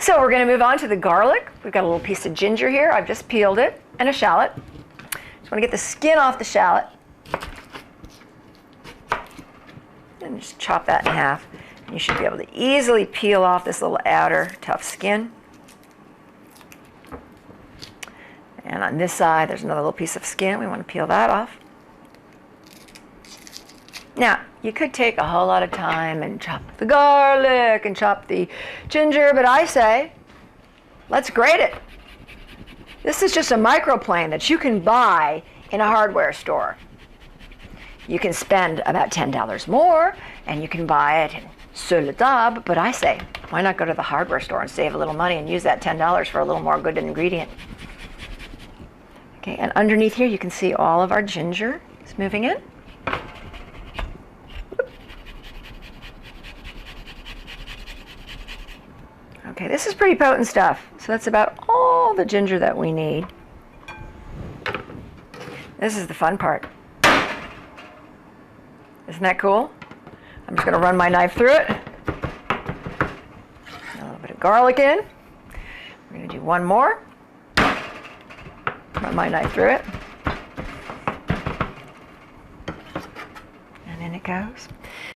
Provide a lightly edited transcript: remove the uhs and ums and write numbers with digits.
So we're going to move on to the garlic. We've got a little piece of ginger here. I've just peeled it, and a shallot. Just want to get the skin off the shallot. And just chop that in half. And you should be able to easily peel off this little outer tough skin. And on this side, there's another little piece of skin. We want to peel that off. Now, you could take a whole lot of time and chop the garlic and chop the ginger, but I say, let's grate it. This is just a microplane that you can buy in a hardware store. You can spend about $10 more, and you can buy it sur la table, but I say, why not go to the hardware store and save a little money and use that $10 for a little more good ingredient? Okay, and underneath here, you can see all of our ginger is moving in. Okay, this is pretty potent stuff. So that's about all the ginger that we need. This is the fun part. Isn't that cool? I'm just going to run my knife through it. A little bit of garlic in. We're going to do one more. Run my knife through it. And in it goes.